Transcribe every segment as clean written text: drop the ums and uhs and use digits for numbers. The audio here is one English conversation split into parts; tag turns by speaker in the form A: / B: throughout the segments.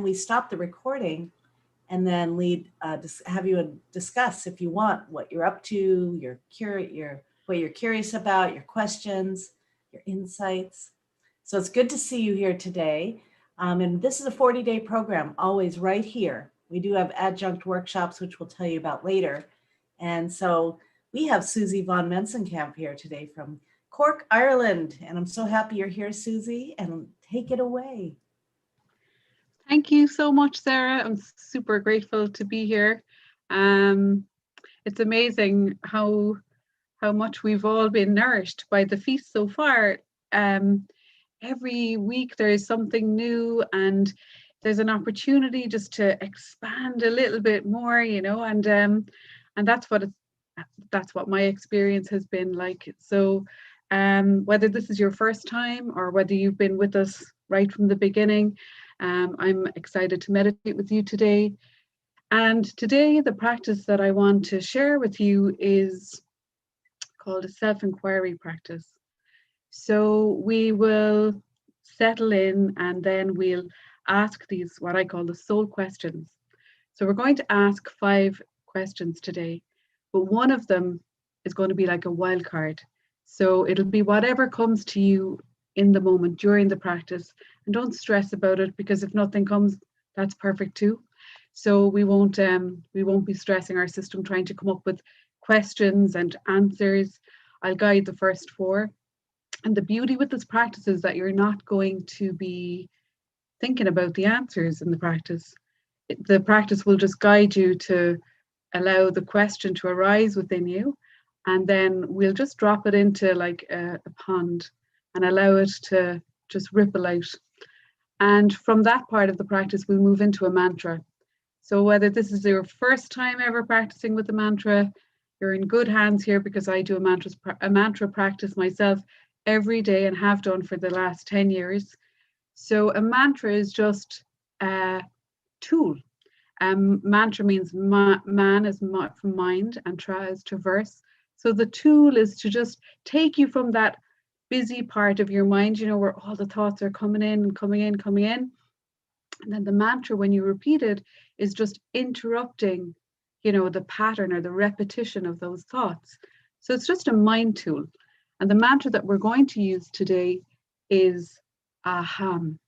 A: we stop the recording and then have you discuss, if you want, what you're up to, what you're curious about, your questions, your insights. So it's good to see you here today. And this is a 40-day program, always right here. We do have adjunct workshops, which we'll tell you about later. And so we have Suzi von Mensenkampff here today from Cork, Ireland. And I'm so happy you're here, Suzi, and take it away.
B: Thank you so much, Sarah. I'm super grateful to be here. It's amazing how much we've all been nourished by the feast so far. Every week there is something new, and there's an opportunity just to expand a little bit more, and that's what my experience has been like. So whether this is your first time or whether you've been with us right from the beginning, I'm excited to meditate with you today. And today, the practice that I want to share with you is called a self-inquiry practice. So we will settle in and then we'll ask these, what I call the soul questions. So we're going to ask 5 questions today, but one of them is going to be like a wild card. So it'll be whatever comes to you in the moment during the practice, and don't stress about it, because if nothing comes, that's perfect too. So we won't be stressing our system trying to come up with questions and answers. I'll guide the first 4. And the beauty with this practice is that you're not going to be thinking about the answers in the practice. The practice will just guide you to allow the question to arise within you, and then we'll just drop it into like a pond and allow it to just ripple out. And from that part of the practice, we'll move into a mantra. So whether this is your first time ever practicing with a mantra, you're in good hands here, because I do a mantra practice myself every day and have done for the last 10 years. So a mantra is just a tool. Mantra means man is from mind and tra is traverse. So the tool is to just take you from that busy part of your mind, where all the thoughts are coming in and coming in. And then the mantra, when you repeat it, is just interrupting, the pattern or the repetition of those thoughts. So it's just a mind tool. And the mantra that we're going to use today is aham.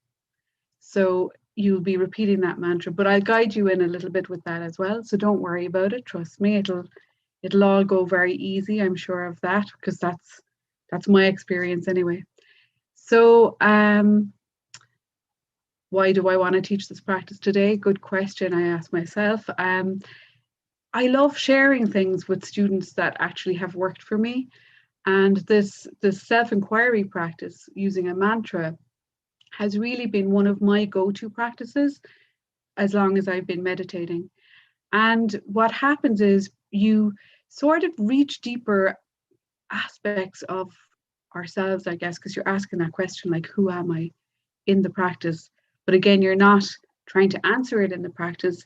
B: So you'll be repeating that mantra, but I'll guide you in a little bit with that as well. So don't worry about it. Trust me, it'll all go very easy. I'm sure of that, because that's my experience anyway. So why do I want to teach this practice today? Good question, I ask myself. I love sharing things with students that actually have worked for me. And this self-inquiry practice using a mantra has really been one of my go-to practices as long as I've been meditating. And what happens is you sort of reach deeper aspects of ourselves, I guess, because you're asking that question, like, who am I in the practice? But again, you're not trying to answer it in the practice.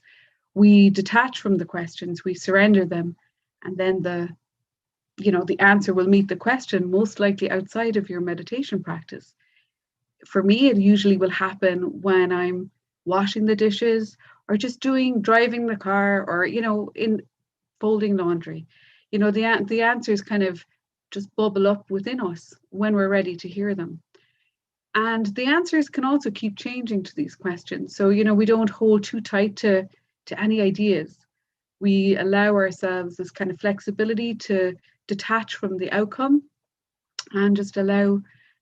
B: We detach from the questions, we surrender them, and then the answer will meet the question, most likely outside of your meditation practice. For me, it usually will happen when I'm washing the dishes or just driving the car, or, in folding laundry. The answers kind of just bubble up within us when we're ready to hear them. And the answers can also keep changing to these questions. So, we don't hold too tight to any ideas. We allow ourselves this kind of flexibility to detach from the outcome and just allow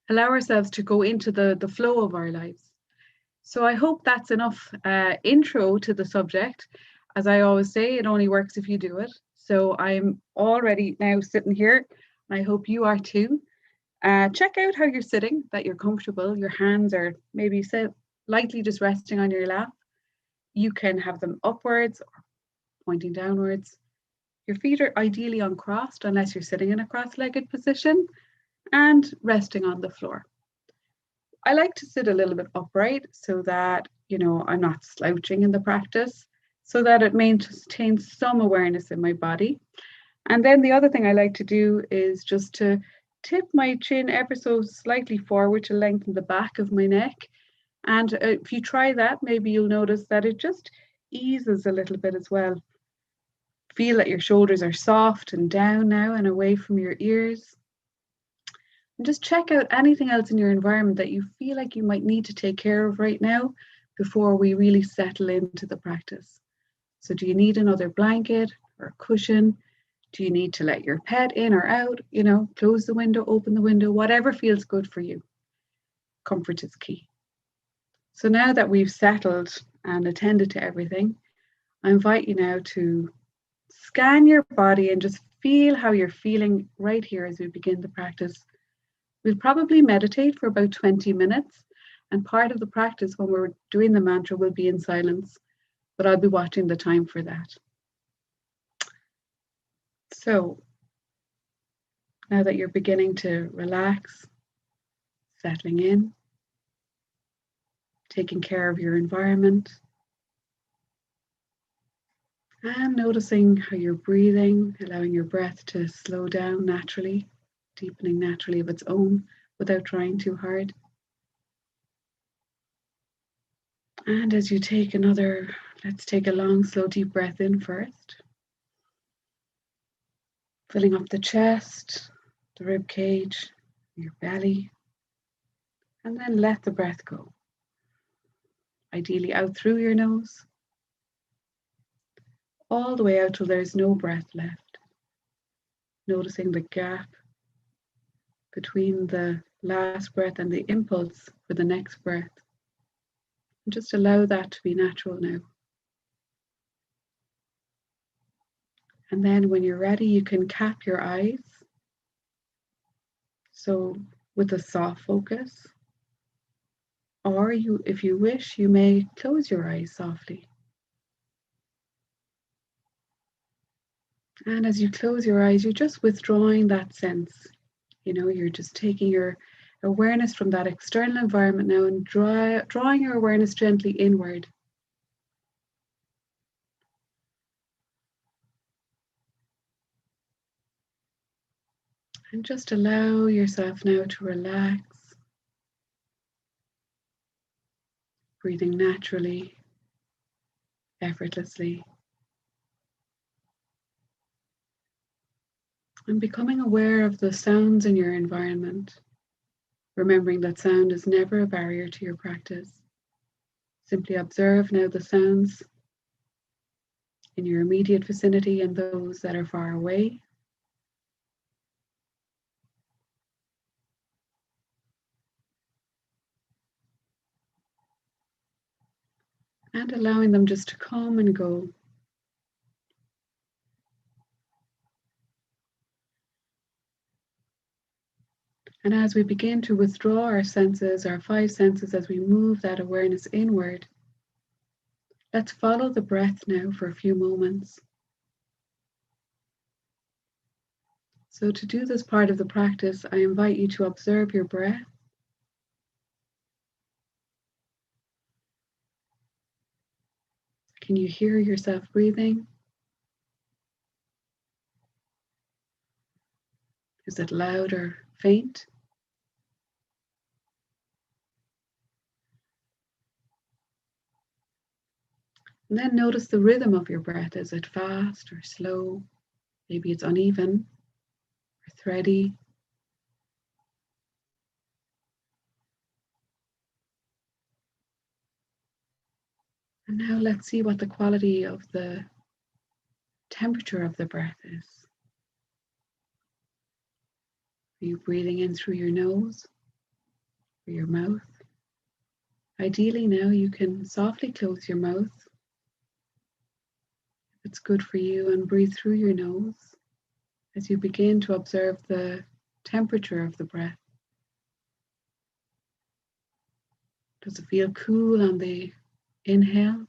B: ourselves to go into the flow of our lives. So I hope that's enough intro to the subject. As I always say, it only works if you do it. So I'm already now sitting here, and I hope you are too. Check out how you're sitting, that you're comfortable. Your hands are maybe lightly just resting on your lap. You can have them upwards or pointing downwards. Your feet are ideally uncrossed unless you're sitting in a cross-legged position, and resting on the floor. I like to sit a little bit upright so that, I'm not slouching in the practice, so that it maintains some awareness in my body. And then the other thing I like to do is just to tip my chin ever so slightly forward to lengthen the back of my neck, And if you try that, maybe you'll notice that it just eases a little bit as well. Feel that your shoulders are soft and down now and away from your ears. And just check out anything else in your environment that you feel like you might need to take care of right now before we really settle into the practice. So do you need another blanket or a cushion? Do you need to let your pet in or out? You know, close the window, open the window, whatever feels good for you. Comfort is key. So now that we've settled and attended to everything, I invite you now to scan your body and just feel how you're feeling right here as we begin the practice. We'll probably meditate for about 20 minutes, and part of the practice when we're doing the mantra will be in silence, but I'll be watching the time for that. So now that you're beginning to relax, settling in, taking care of your environment, and noticing how you're breathing, allowing your breath to slow down naturally, deepening naturally of its own without trying too hard. And as you take let's take a long, slow, deep breath in first. Filling up the chest, the rib cage, your belly, and then let the breath go. Ideally out through your nose, all the way out till there's no breath left. Noticing the gap between the last breath and the impulse for the next breath. And just allow that to be natural now. And then when you're ready, you can cap your eyes. So with a soft focus, or if you wish, you may close your eyes softly. And as you close your eyes, you're just withdrawing that sense. You know, you're just taking your awareness from that external environment now and drawing your awareness gently inward. And just allow yourself now to relax, breathing naturally, effortlessly, and becoming aware of the sounds in your environment, remembering that sound is never a barrier to your practice. Simply observe now the sounds in your immediate vicinity and those that are far away. And allowing them just to come and go. And as we begin to withdraw our senses, our 5 senses, as we move that awareness inward, let's follow the breath now for a few moments. So to do this part of the practice, I invite you to observe your breath. Can you hear yourself breathing? Is it loud or faint? And then notice the rhythm of your breath. Is it fast or slow? Maybe it's uneven or thready. And now let's see what the quality of the temperature of the breath is. Are you breathing in through your nose or your mouth? Ideally now you can softly close your mouth if it's good for you, and breathe through your nose as you begin to observe the temperature of the breath. Does it feel cool on the inhale?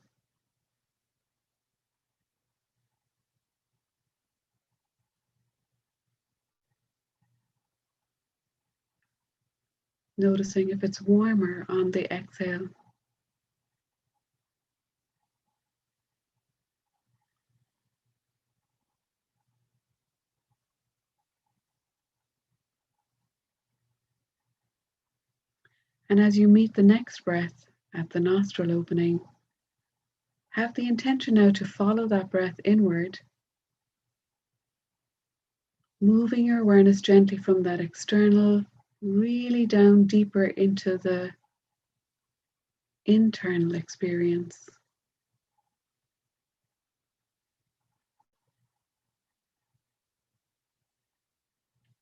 B: Noticing if it's warmer on the exhale. And as you meet the next breath at the nostril opening, have the intention now to follow that breath inward, moving your awareness gently from that external, really down deeper into the internal experience.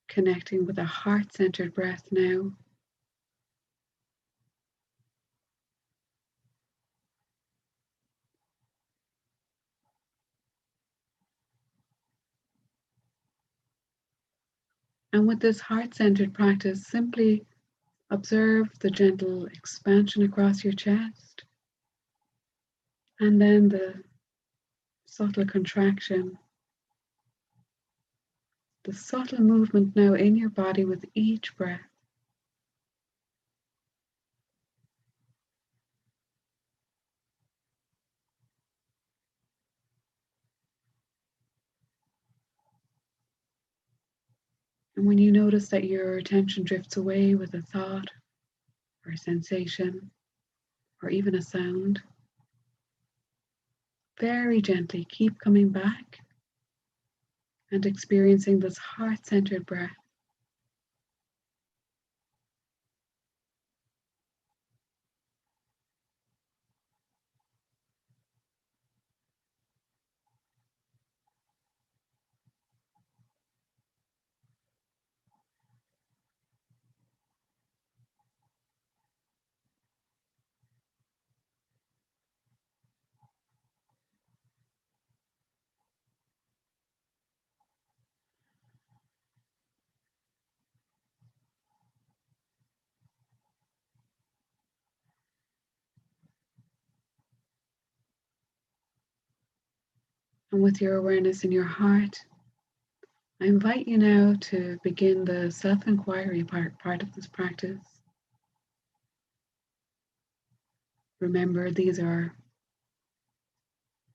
B: Connecting with a heart-centered breath now. And with this heart-centered practice, simply observe the gentle expansion across your chest, and then the subtle contraction, the subtle movement now in your body with each breath. And when you notice that your attention drifts away with a thought or a sensation or even a sound, very gently keep coming back and experiencing this heart-centered breath. And with your awareness in your heart, I invite you now to begin the self-inquiry part of this practice. Remember, these are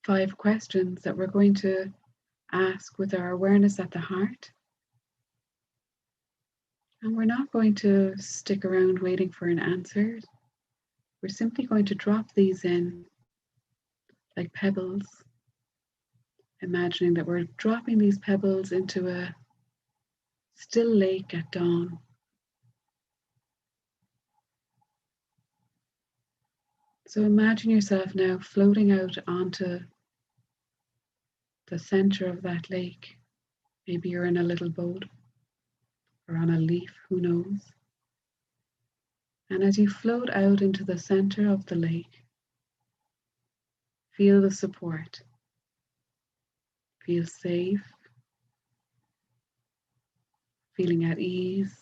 B: 5 questions that we're going to ask with our awareness at the heart. And we're not going to stick around waiting for an answer. We're simply going to drop these in like pebbles, imagining that we're dropping these pebbles into a still lake at dawn. So imagine yourself now floating out onto the center of that lake. Maybe you're in a little boat or on a leaf, who knows? And as you float out into the center of the lake, feel the support. Feel safe, feeling at ease.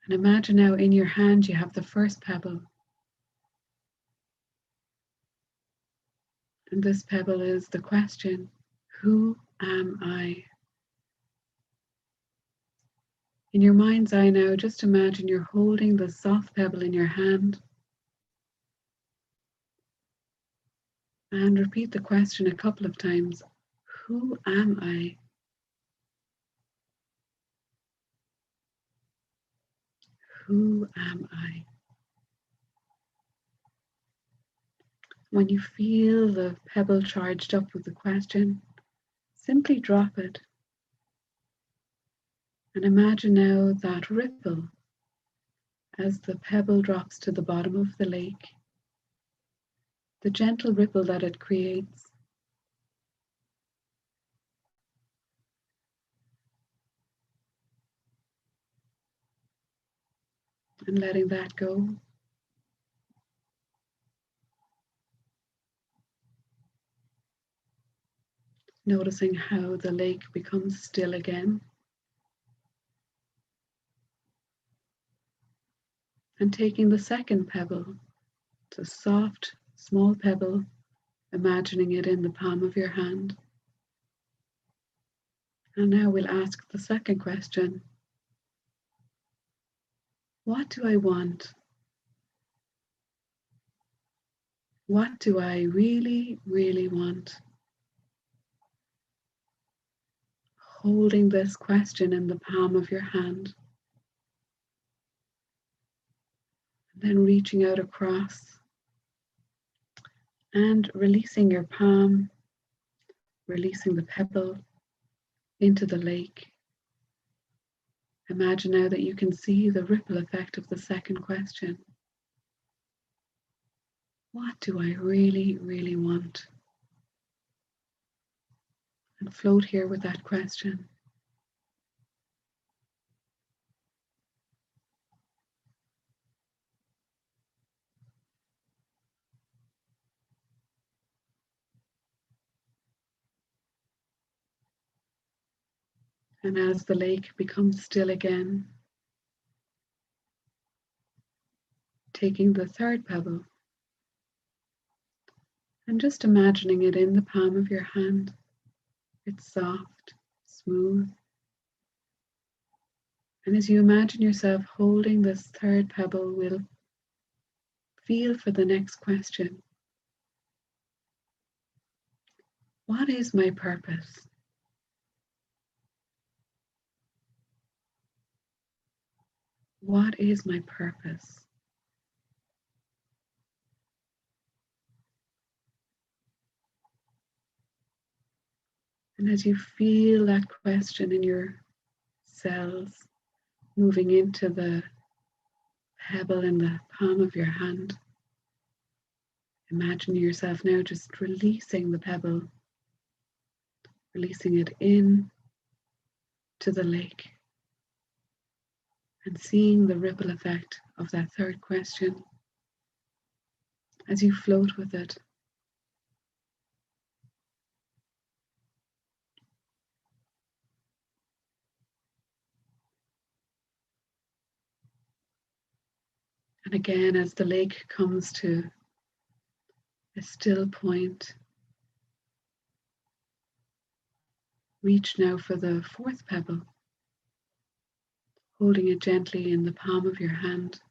B: And imagine now in your hand you have the first pebble. And this pebble is the question, who am I? In your mind's eye now, just imagine you're holding the soft pebble in your hand. And repeat the question a couple of times, who am I? Who am I? When you feel the pebble charged up with the question, simply drop it. And imagine now that ripple as the pebble drops to the bottom of the lake, the gentle ripple that it creates. And letting that go. Noticing how the lake becomes still again. And taking the second pebble, it's a soft, small pebble, imagining it in the palm of your hand. And now we'll ask the second question. What do I want? What do I really, really want? holding this question in the palm of your hand. And then reaching out across and releasing your palm, releasing the pebble into the lake. Imagine now that you can see the ripple effect of the second question. What do I really, really want? And float here with that question. And as the lake becomes still again, taking the third pebble and just imagining it in the palm of your hand. It's soft, smooth. And as you imagine yourself holding this third pebble, we'll feel for the next question. What is my purpose? What is my purpose? And as you feel that question in your cells, moving into the pebble in the palm of your hand, imagine yourself now just releasing the pebble, releasing it in to the lake, and seeing the ripple effect of that third question as you float with it. And again, as the lake comes to a still point, reach now for the fourth pebble, holding it gently in the palm of your hand.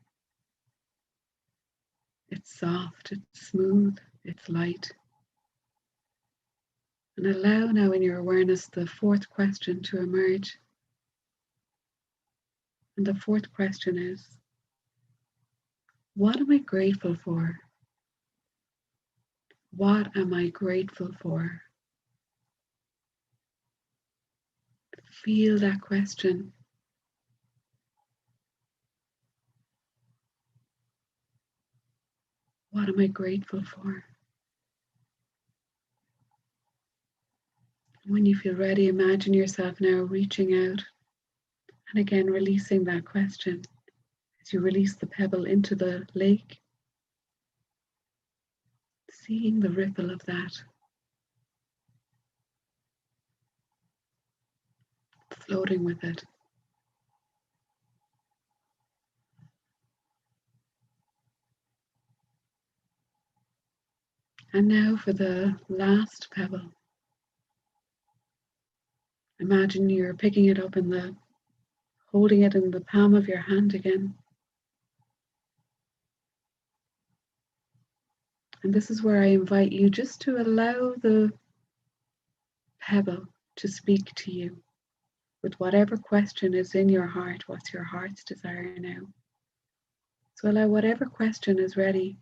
B: It's soft, it's smooth, it's light. And allow now in your awareness the fourth question to emerge. And the fourth question is, what am I grateful for? What am I grateful for? Feel that question. What am I grateful for? When you feel ready, imagine yourself now reaching out and again releasing that question as you release the pebble into the lake, seeing the ripple of that, floating with it. And now for the last pebble. Imagine you're picking it up holding it in the palm of your hand again. And this is where I invite you just to allow the pebble to speak to you with whatever question is in your heart. What's your heart's desire now? So allow whatever question is ready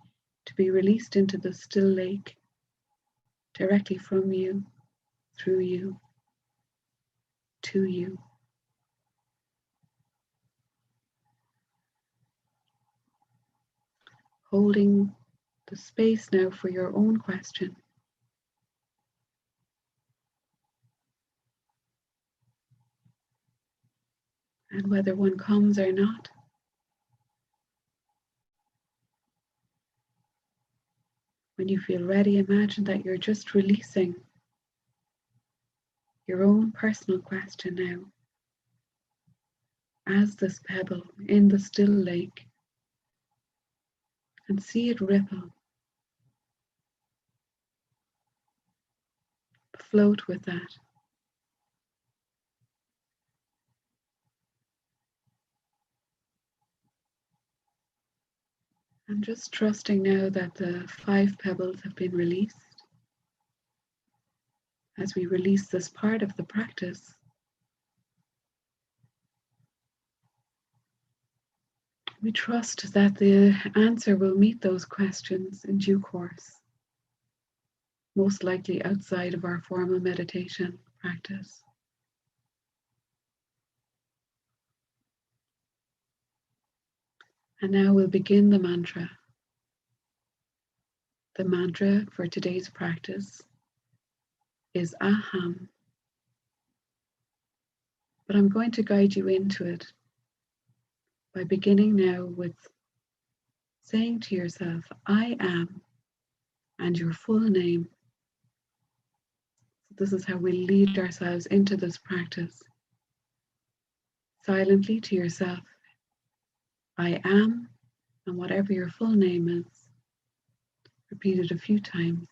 B: to be released into the still lake, directly from you, through you, to you. Holding the space now for your own question. And whether one comes or not, when you feel ready, imagine that you're just releasing your own personal question now as this pebble in the still lake, and see it ripple, float with that. I'm just trusting now that the 5 pebbles have been released. As we release this part of the practice, We trust that the answer will meet those questions in due course, most likely outside of our formal meditation practice. And now we'll begin the mantra. The mantra for today's practice is Aham, but I'm going to guide you into it by beginning now with saying to yourself, I am, and your full name. So this is how we lead ourselves into this practice. Silently to yourself, I am, and whatever your full name is. Repeat it a few times.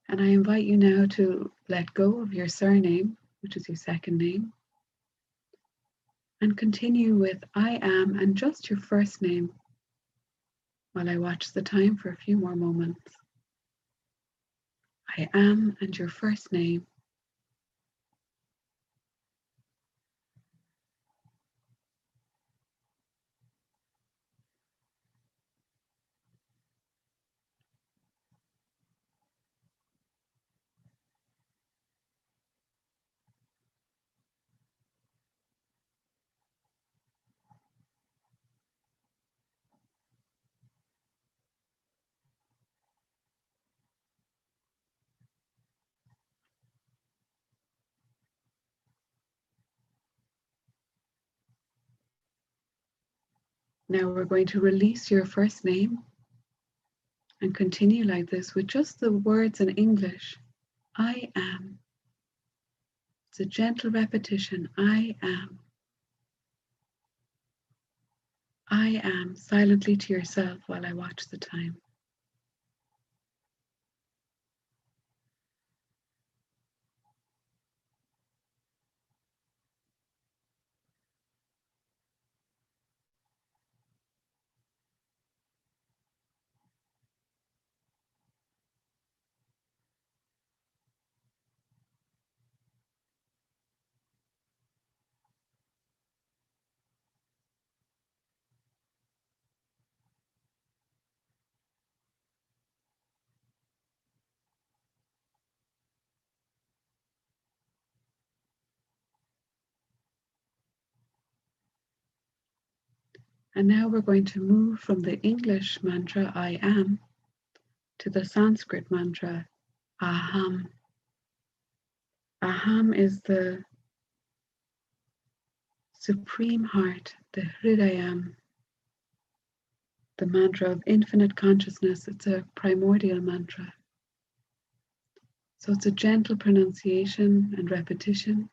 B: And I invite you now to let go of your surname, which is your second name, and continue with I am and just your first name while I watch the time for a few more moments. I am and your first name. Now we're going to release your first name and continue like this with just the words in English. I am. It's a gentle repetition. I am. I am, silently to yourself while I watch the time. And now we're going to move from the English mantra, I am, to the Sanskrit mantra, Aham. Aham is the supreme heart, the Hridayam, the mantra of infinite consciousness. It's a primordial mantra. So it's a gentle pronunciation and repetition.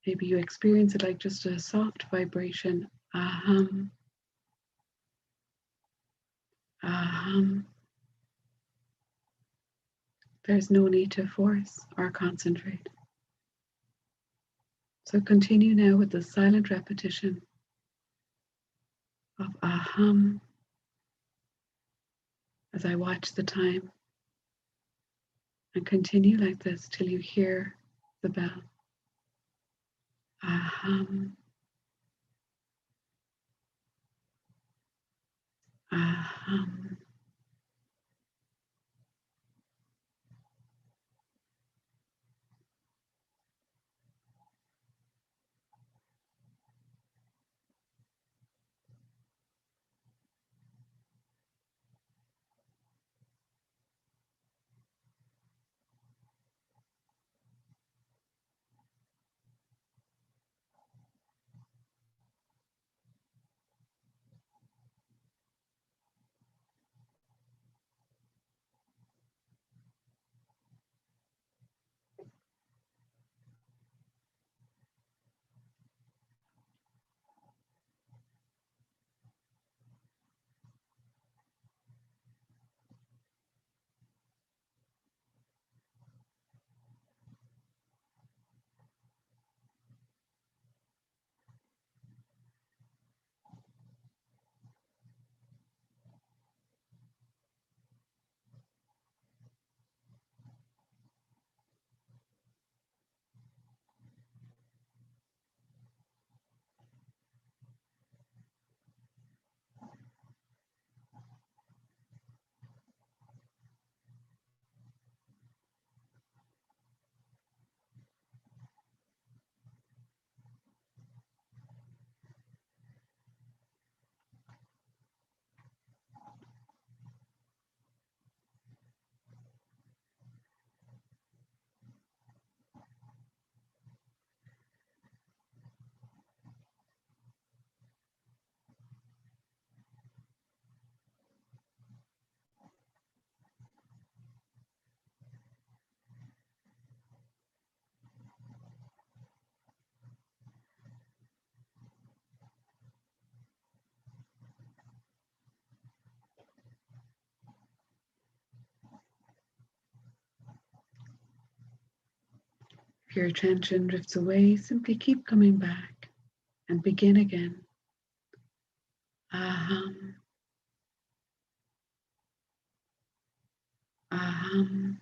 B: Maybe you experience it like just a soft vibration. Aham. Aham. There's no need to force or concentrate. So continue now with the silent repetition of Aham as I watch the time. And continue like this till you hear the bell. Aham. Aham. your attention drifts away, simply keep coming back and begin again. Aham. Aham.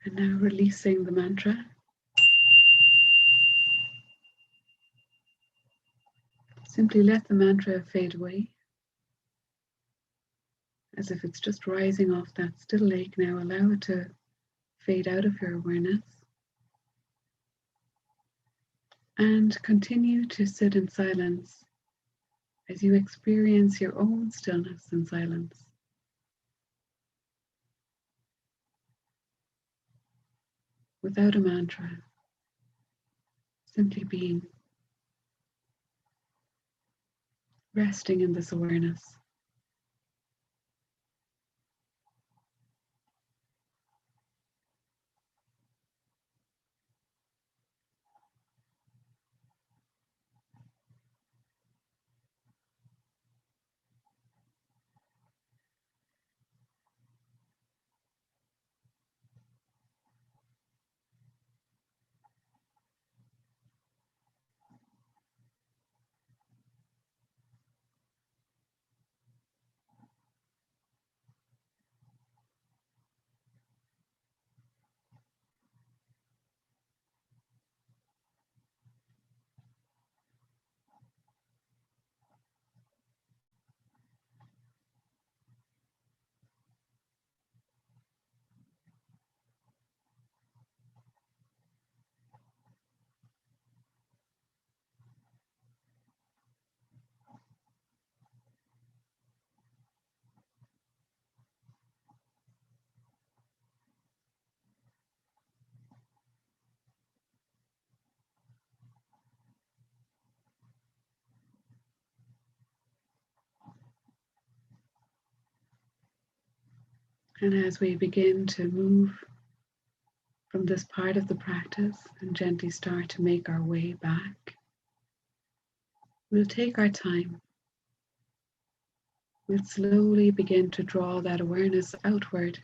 B: And now releasing the mantra. Simply let the mantra fade away, as if it's just rising off that still lake now. Allow it to fade out of your awareness. And continue to sit in silence as you experience your own stillness and silence. Without a mantra, simply being, resting in this awareness. And as we begin to move from this part of the practice and gently start to make our way back, we'll take our time. We'll slowly begin to draw that awareness outward,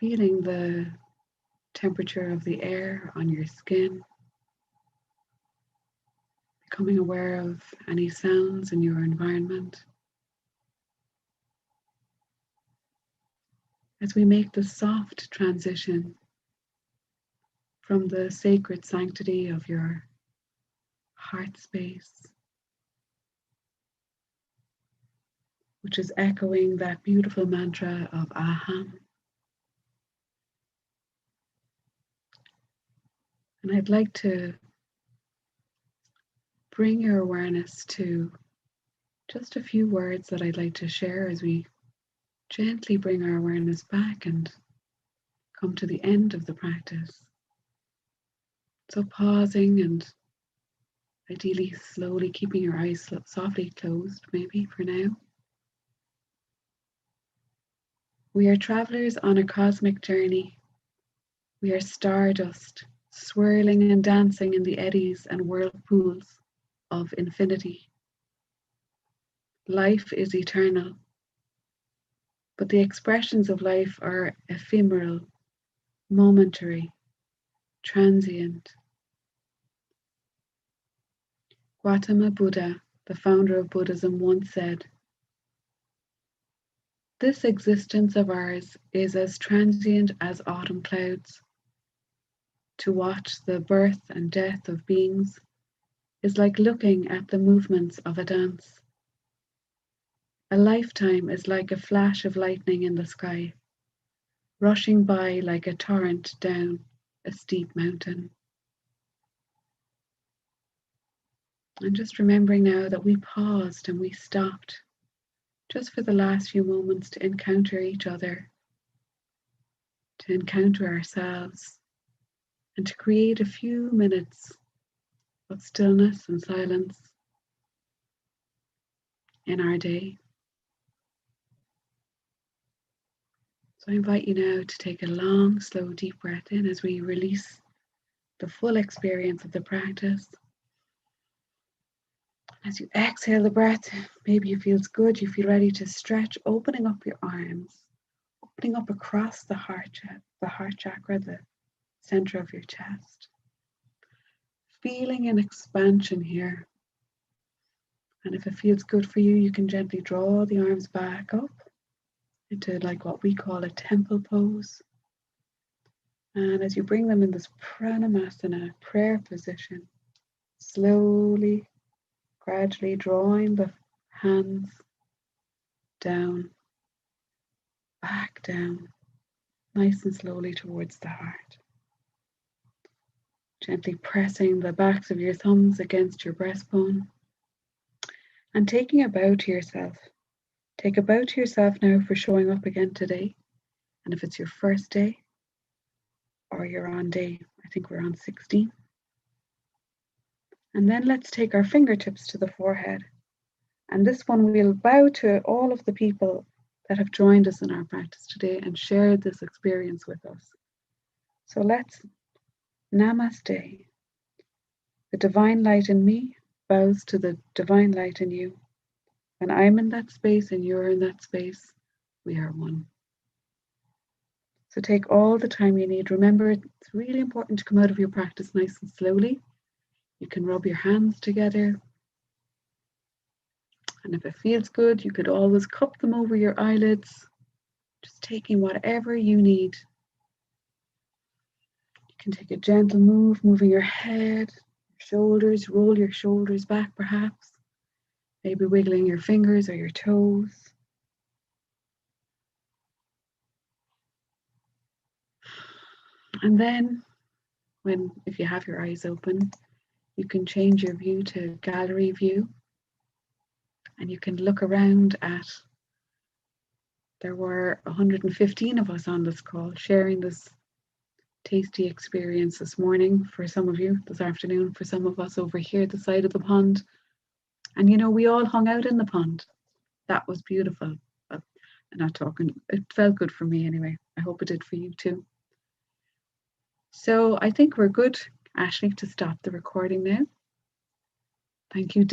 B: feeling the temperature of the air on your skin, becoming aware of any sounds in your environment. As we make the soft transition from the sacred sanctity of your heart space, which is echoing that beautiful mantra of Aham. And I'd like to bring your awareness to just a few words that I'd like to share as we gently bring our awareness back and come to the end of the practice. So pausing and Ideally, slowly keeping your eyes softly closed, maybe for now. We are travelers on a cosmic journey. We are stardust, swirling and dancing in the eddies and whirlpools of infinity. Life is eternal, but the expressions of life are ephemeral, momentary, transient. Gautama Buddha, the founder of Buddhism, once said, "This existence of ours is as transient as autumn clouds. To watch the birth and death of beings is like looking at the movements of a dance. A lifetime is like a flash of lightning in the sky, rushing by like a torrent down a steep mountain." And just remembering now that we paused and we stopped just for the last few moments to encounter each other, to encounter ourselves, and to create a few minutes of stillness and silence in our day. So I invite you now to take a long, slow, deep breath in as we release the full experience of the practice. As you exhale the breath, maybe it feels good, you feel ready to stretch, opening up your arms, opening up across the heart chakra, the center of your chest. Feeling an expansion here. And if it feels good for you, you can gently draw the arms back up into like what we call a temple pose. And as you bring them in this pranamasana, prayer position, slowly, gradually drawing the hands down, back down, nice and slowly towards the heart. Gently pressing the backs of your thumbs against your breastbone and taking a bow to yourself. Take a bow to yourself now for showing up again today. And if it's your first day or you're on day, I think we're on 16. And then let's take our fingertips to the forehead. And this one we'll bow to all of the people that have joined us in our practice today and shared this experience with us. So let's namaste. The divine light in me bows to the divine light in you. When I'm in that space and you're in that space, we are one. So take all the time you need. Remember, it's really important to come out of your practice nice and slowly. You can rub your hands together. And if it feels good, you could always cup them over your eyelids, just taking whatever you need. You can take a gentle move, moving your head, your shoulders, roll your shoulders back perhaps, maybe wiggling your fingers or your toes. And then, if you have your eyes open, you can change your view to gallery view. And you can look around at, there were 115 of us on this call sharing this tasty experience this morning for some of you, this afternoon for some of us over here at the side of the pond. And you know, we all hung out in the pond. That was beautiful. I'm not talking, it felt good for me anyway. I hope it did for you too. So I think we're good, Ashley, to stop the recording now. Thank you.